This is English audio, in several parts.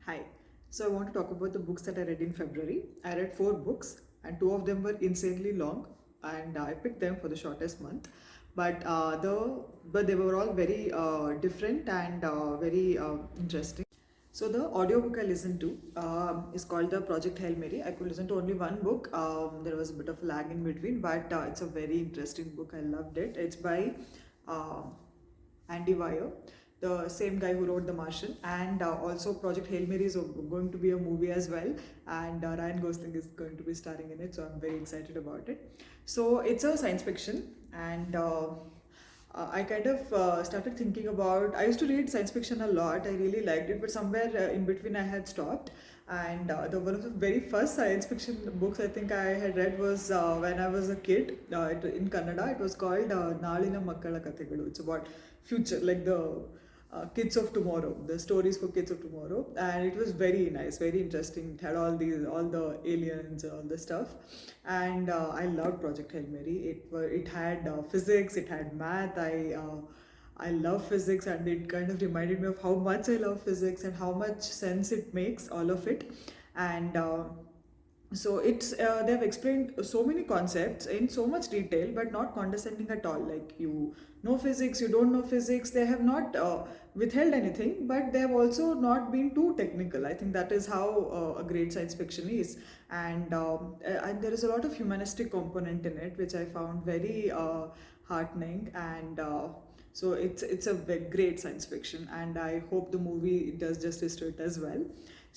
Hi. So I want to talk about the books that I read in February. I read four books, and two of them were insanely long, and I picked them for the shortest month. But they were all very different and very interesting. So the audiobook I listened to is called the Project Hail Mary. I could listen to only one book. There was a bit of lag in between, but it's a very interesting book. I loved it. It's by uh, Andy Weir, the same guy who wrote The Martian, and also Project Hail Mary is going to be a movie as well, and Ryan Gosling is going to be starring in it, so I'm very excited about it. So it's a science fiction, and I kind of started thinking about. I used to read science fiction a lot. I really liked it, but somewhere in between I had stopped. And the one of the very first science fiction books I think I had read was when I was a kid. In Kannada, it was called Naalina Makkala Kathegalu. It's about future, like the kids of tomorrow, the stories for kids of tomorrow, and it was very nice, very interesting. It had all the aliens and all the stuff, and I loved Project Hail Mary. It had physics, it had math. I love physics, and it kind of reminded me of how much I love physics and how much sense it makes, all of it, and. So it's they've explained so many concepts in so much detail, but not condescending at all. Like, you know physics, you don't know physics. They have not withheld anything, but they have also not been too technical. I think that is how a great science fiction is, and there is a lot of humanistic component in it, which I found very heartening, and so it's a great science fiction, and I hope the movie does justice to it as well.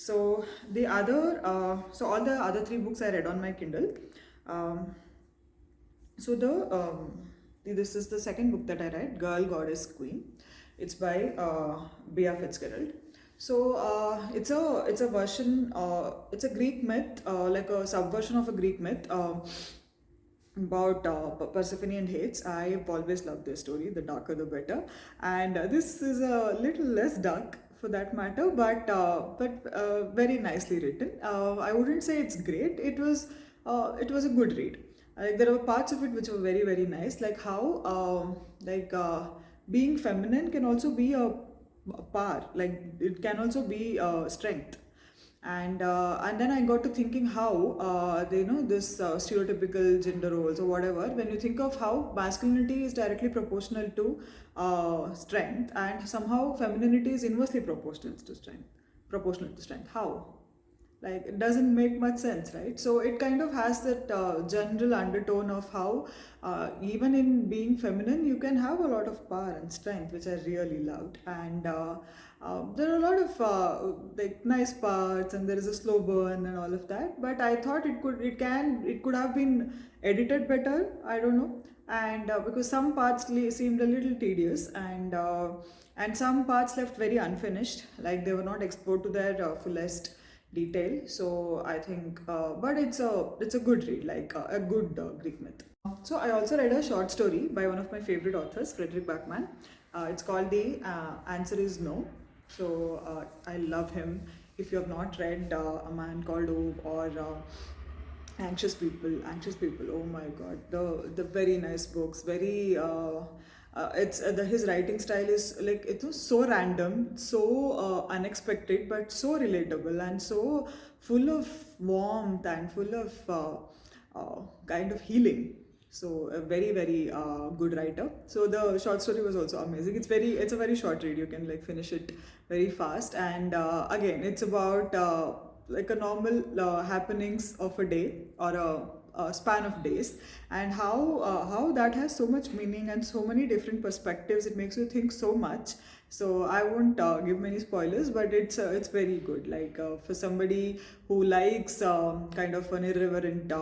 So all the other three books I read on my Kindle. Um, so this is the second book that I read, Girl, Goddess, Queen. It's by Bea Fitzgerald. So it's a version. It's a Greek myth, like a subversion of a Greek myth. About Persephone and Hades. I've always loved this story. The darker, the better. And this is a little less dark for that matter, but very nicely written. I wouldn't say it's great. It was a good read. There were parts of it which were very very nice, like how being feminine can also be a power. Like, it can also be strength, and then I got to thinking how this stereotypical gender roles or whatever. When you think of how masculinity is directly proportional to strength, and somehow femininity is inversely proportional to strength. How? Like, it doesn't make much sense, right? So it kind of has that general undertone of how even in being feminine you can have a lot of power and strength, which I really loved. And there are a lot of like nice parts, and there is a slow burn and all of that, but I thought it could have been edited better. I don't know. And because some parts seemed a little tedious, and some parts left very unfinished, like they were not explored to their fullest detail. So I think, but it's a good read, like a good Greek myth. So I also read a short story by one of my favorite authors, Fredrik Backman. It's called The Answer Is No. So I love him. If you have not read A Man Called Ove or Anxious People, oh my God, the very nice books, very. It's his writing style is like, it was so random, so unexpected, but so relatable and so full of warmth and full of kind of healing. So a very very good writer. So the short story was also amazing. It's a very short read. You can like finish it very fast, and again it's about like a normal happenings of a day or a span of days, and how that has so much meaning and so many different perspectives. It makes you think so much. So I won't give many spoilers, but it's very good. Like, for somebody who likes kind of an irreverent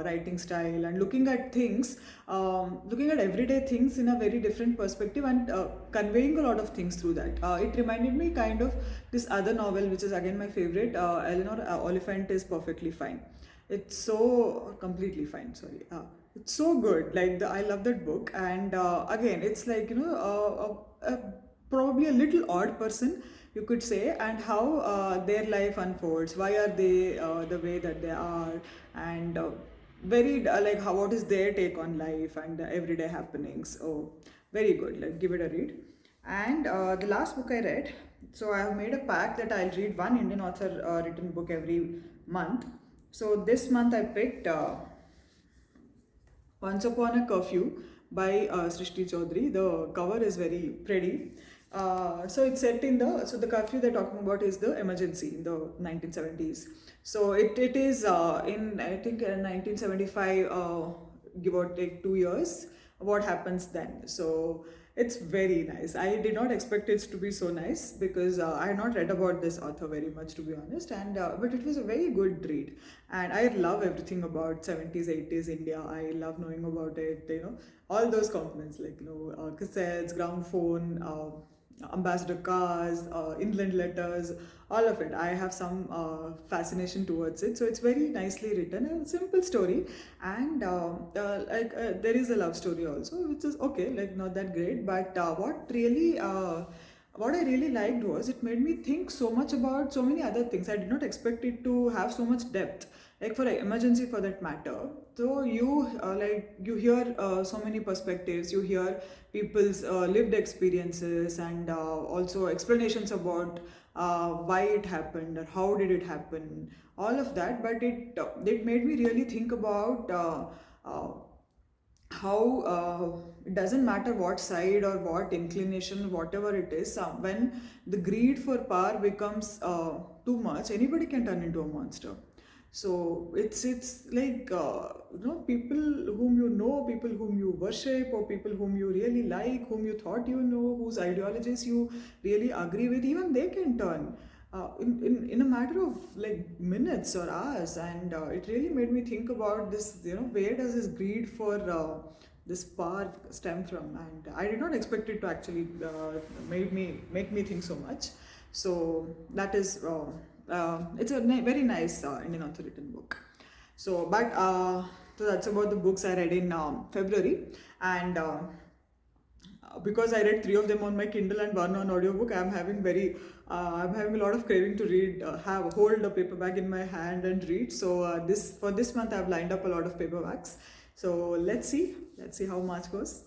writing style, and looking at things, looking at everyday things in a very different perspective, and conveying a lot of things through that. It reminded me kind of this other novel, which is again my favorite, Eleanor Oliphant is Perfectly Fine. It's so completely fine. Sorry. It's so good. Like, I love that book, and again, it's like, probably a little odd person, you could say, and how their life unfolds. Why are they the way that they are, and very like how what is their take on life and the everyday happenings. Oh, very good. Like, give it a read. And the last book I read So I have made a pact that I'll read one Indian author written book every month. So this month I picked Once Upon a Curfew by Srishti Chaudhary. The cover is very pretty. So it's set in the curfew they're talking about is the emergency in the 1970s. So it is in I think 1975, give or take 2 years. What happens then? So it's very nice. I did not expect it to be so nice because I had not read about this author very much, to be honest. And but it was a very good read, and I love everything about 70s, 80s India. I love knowing about it. All those components like cassettes, gramophone. Ambassador cars, inland letters, all of it. I have some fascination towards it. So it's very nicely written, a simple story, and there is a love story also, which is okay, like not that great. But what I really liked was it made me think so much about so many other things. I did not expect it to have so much depth, like for an emergency for that matter. So you hear so many perspectives, you hear people's lived experiences, and also explanations about why it happened or how did it happen, all of that. But it made me really think about how it doesn't matter what side or what inclination, whatever it is, when the greed for power becomes too much, anybody can turn into a monster. So it's like people whom you know, people whom you worship, or people whom you really like, whom you thought you know, whose ideologies you really agree with, even they can turn in a matter of like minutes or hours. And it really made me think about this. Where does this greed for this power stem from? And I did not expect it to actually make me think so much. So that is. It's a very nice Indian author written book. So that's about the books I read in February, and because I read three of them on my Kindle and one on audiobook, I'm having a lot of craving to read, hold a paperback in my hand and read. So this month I've lined up a lot of paperbacks. So let's see how March goes.